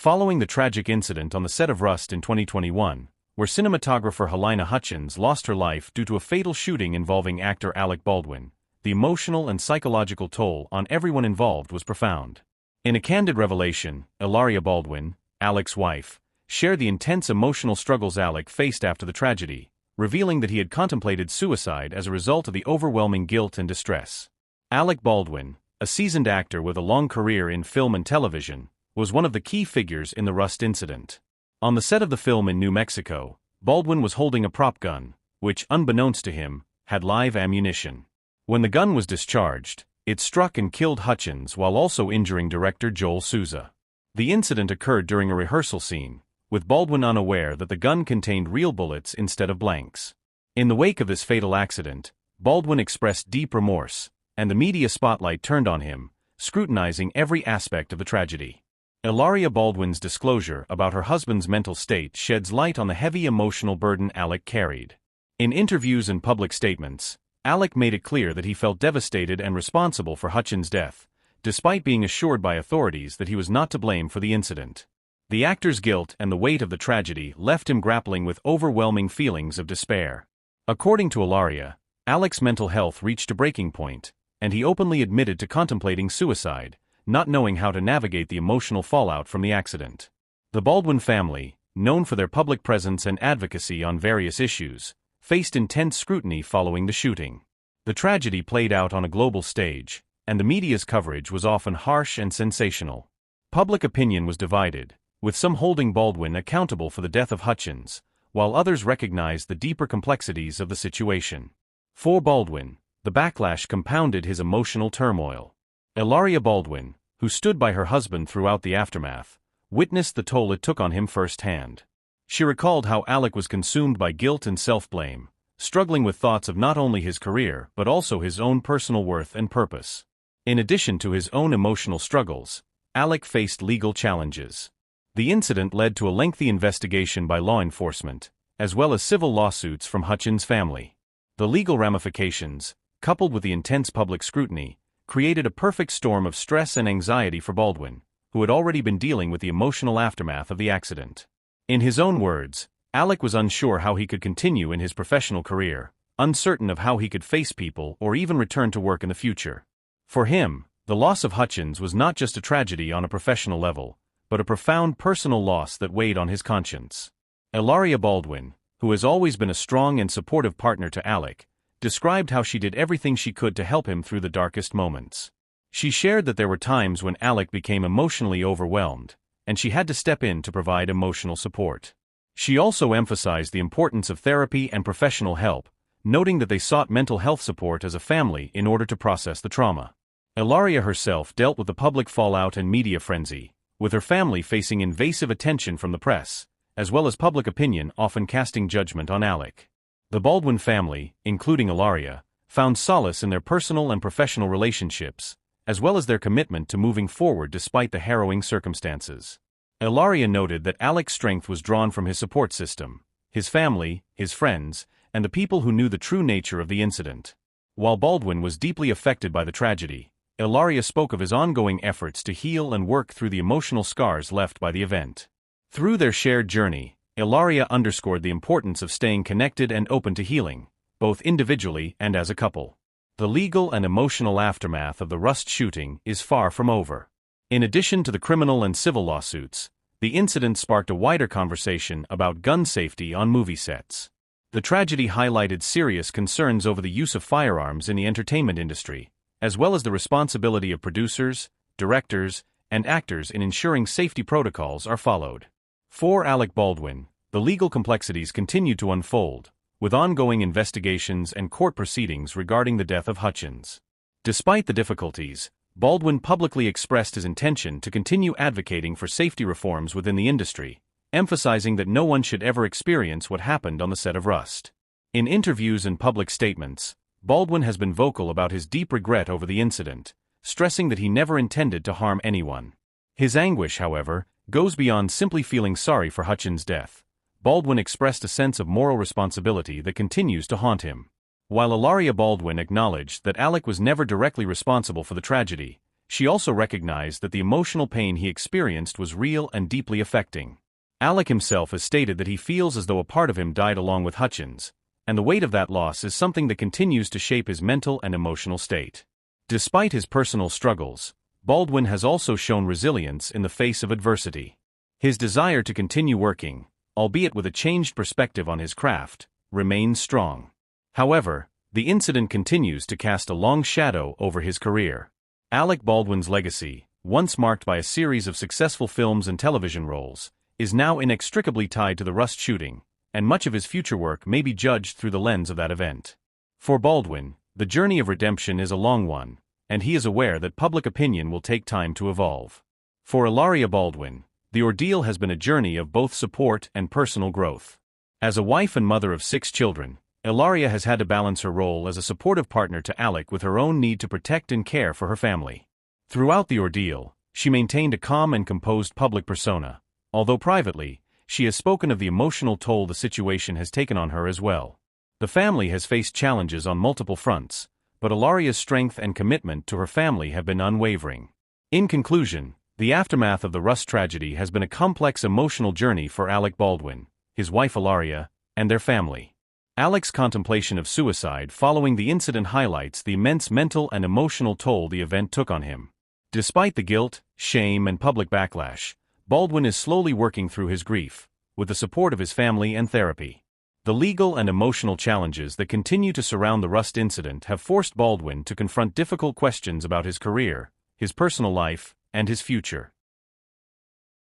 Following the tragic incident on the set of Rust in 2021, where cinematographer Halyna Hutchins lost her life due to a fatal shooting involving actor Alec Baldwin, the emotional and psychological toll on everyone involved was profound. In a candid revelation, Hilaria Baldwin, Alec's wife, shared the intense emotional struggles Alec faced after the tragedy, revealing that he had contemplated suicide as a result of the overwhelming guilt and distress. Alec Baldwin, a seasoned actor with a long career in film and television, was one of the key figures in the Rust incident. On the set of the film in New Mexico, Baldwin was holding a prop gun, which, unbeknownst to him, had live ammunition. When the gun was discharged, it struck and killed Hutchins while also injuring director Joel Souza. The incident occurred during a rehearsal scene, with Baldwin unaware that the gun contained real bullets instead of blanks. In the wake of this fatal accident, Baldwin expressed deep remorse, and the media spotlight turned on him, scrutinizing every aspect of the tragedy. Hilaria Baldwin's disclosure about her husband's mental state sheds light on the heavy emotional burden Alec carried. In interviews and public statements, Alec made it clear that he felt devastated and responsible for Hutchins' death, despite being assured by authorities that he was not to blame for the incident. The actor's guilt and the weight of the tragedy left him grappling with overwhelming feelings of despair. According to Hilaria, Alec's mental health reached a breaking point, and he openly admitted to contemplating suicide, not knowing how to navigate the emotional fallout from the accident. The Baldwin family, known for their public presence and advocacy on various issues, faced intense scrutiny following the shooting. The tragedy played out on a global stage, and the media's coverage was often harsh and sensational. Public opinion was divided, with some holding Baldwin accountable for the death of Hutchins, while others recognized the deeper complexities of the situation. For Baldwin, the backlash compounded his emotional turmoil. Hilaria Baldwin, who stood by her husband throughout the aftermath, witnessed the toll it took on him firsthand. She recalled how Alec was consumed by guilt and self-blame, struggling with thoughts of not only his career but also his own personal worth and purpose. In addition to his own emotional struggles, Alec faced legal challenges. The incident led to a lengthy investigation by law enforcement, as well as civil lawsuits from Hutchins' family. The legal ramifications, coupled with the intense public scrutiny, created a perfect storm of stress and anxiety for Baldwin, who had already been dealing with the emotional aftermath of the accident. In his own words, Alec was unsure how he could continue in his professional career, uncertain of how he could face people or even return to work in the future. For him, the loss of Hutchins was not just a tragedy on a professional level, but a profound personal loss that weighed on his conscience. Hilaria Baldwin, who has always been a strong and supportive partner to Alec, described how she did everything she could to help him through the darkest moments. She shared that there were times when Alec became emotionally overwhelmed, and she had to step in to provide emotional support. She also emphasized the importance of therapy and professional help, noting that they sought mental health support as a family in order to process the trauma. Hilaria herself dealt with the public fallout and media frenzy, with her family facing invasive attention from the press, as well as public opinion often casting judgment on Alec. The Baldwin family, including Hilaria, found solace in their personal and professional relationships, as well as their commitment to moving forward despite the harrowing circumstances. Hilaria noted that Alec's strength was drawn from his support system, his family, his friends, and the people who knew the true nature of the incident. While Baldwin was deeply affected by the tragedy, Hilaria spoke of his ongoing efforts to heal and work through the emotional scars left by the event. Through their shared journey, Hilaria underscored the importance of staying connected and open to healing, both individually and as a couple. The legal and emotional aftermath of the Rust shooting is far from over. In addition to the criminal and civil lawsuits, the incident sparked a wider conversation about gun safety on movie sets. The tragedy highlighted serious concerns over the use of firearms in the entertainment industry, as well as the responsibility of producers, directors, and actors in ensuring safety protocols are followed. For Alec Baldwin, the legal complexities continue to unfold, with ongoing investigations and court proceedings regarding the death of Hutchins. Despite the difficulties, Baldwin publicly expressed his intention to continue advocating for safety reforms within the industry, emphasizing that no one should ever experience what happened on the set of Rust. In interviews and public statements, Baldwin has been vocal about his deep regret over the incident, stressing that he never intended to harm anyone. His anguish, however, goes beyond simply feeling sorry for Hutchins' death. Baldwin expressed a sense of moral responsibility that continues to haunt him. While Hilaria Baldwin acknowledged that Alec was never directly responsible for the tragedy, she also recognized that the emotional pain he experienced was real and deeply affecting. Alec himself has stated that he feels as though a part of him died along with Hutchins, and the weight of that loss is something that continues to shape his mental and emotional state. Despite his personal struggles, Baldwin has also shown resilience in the face of adversity. His desire to continue working, albeit with a changed perspective on his craft, remains strong. However, the incident continues to cast a long shadow over his career. Alec Baldwin's legacy, once marked by a series of successful films and television roles, is now inextricably tied to the Rust shooting, and much of his future work may be judged through the lens of that event. For Baldwin, the journey of redemption is a long one, and he is aware that public opinion will take time to evolve. For Hilaria Baldwin, the ordeal has been a journey of both support and personal growth. As a wife and mother of 6 children, Hilaria has had to balance her role as a supportive partner to Alec with her own need to protect and care for her family. Throughout the ordeal, she maintained a calm and composed public persona, although privately, she has spoken of the emotional toll the situation has taken on her as well. The family has faced challenges on multiple fronts, but Hilaria's strength and commitment to her family have been unwavering. In conclusion, the aftermath of the Rust tragedy has been a complex emotional journey for Alec Baldwin, his wife Hilaria, and their family. Alec's contemplation of suicide following the incident highlights the immense mental and emotional toll the event took on him. Despite the guilt, shame, and public backlash, Baldwin is slowly working through his grief, with the support of his family and therapy. The legal and emotional challenges that continue to surround the Rust incident have forced Baldwin to confront difficult questions about his career, his personal life, and his future.